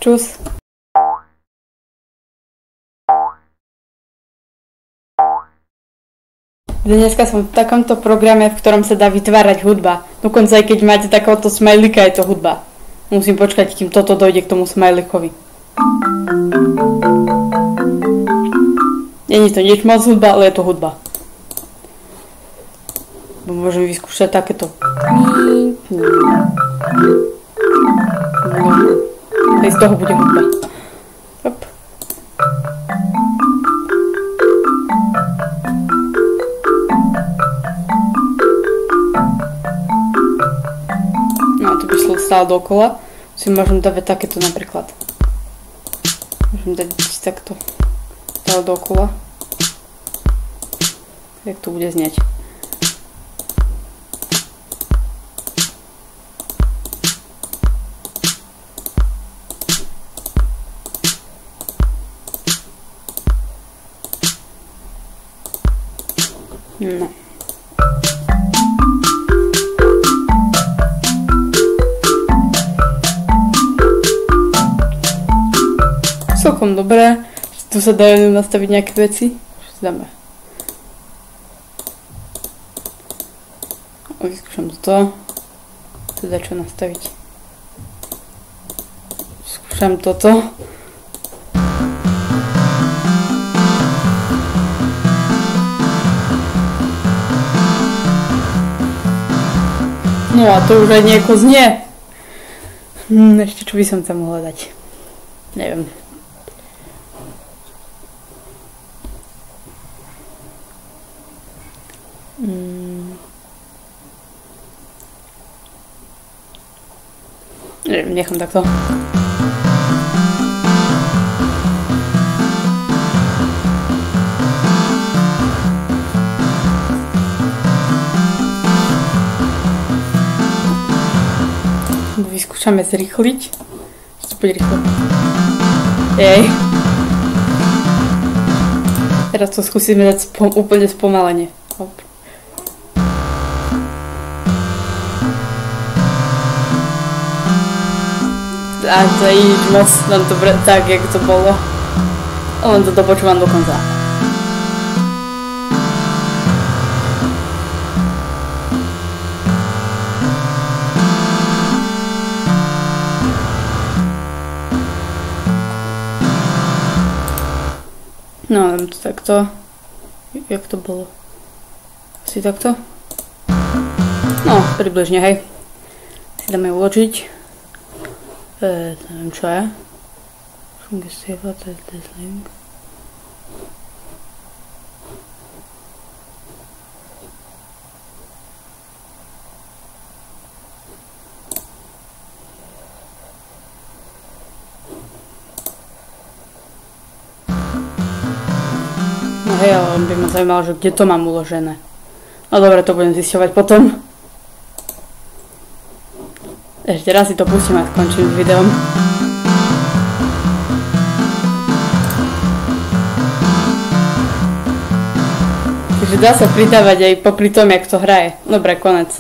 Čus. Dneska som v takomto programe, v ktorom sa dá vytvárať hudba. Dokonca aj keď máte takéhoto smajlika, je to hudba. Musím počkať, kým toto dojde k tomu smajlikovi. Není to nič moc hudba, ale je to hudba. Môžem vyskúšať takéto. Aj z toho bude hudba. Hop. No, to by šlo stále dokola. Si môžem dávať takéto napríklad. Môžem dať takto stále dokola. Jak to bude znieť. No. Celkom dobré. Tu sa dajú nastaviť nejaké veci. Dáme. Vyskúšam toto. Teda čo nastaviť. Skúšam toto. No a to už aj nieko znie. Ešte čo by som tam mohla dať? Neviem. Neviem, nechám takto. Vyskúšame zrýchliť. To bude rýchlo. Jej. Teraz to skúsime dať úplne spomalenie. Hop. A to je nič moc, len to tak, jak to bolo. Len to dopočúvam do konca. No, dám to takto. Jak to bolo? Asi takto? No, približne, hej. Si dáme uložiť. Neviem, čo je. Fungestieva, to je link. No hej, ale by ma zaujímalo, že kde to mám uložené. No dobre, to budem zisťovať potom. Ešte raz si to pustím a skončím s videom. Takže dá sa pridávať aj popri tom, jak to hraje. Dobre, konec.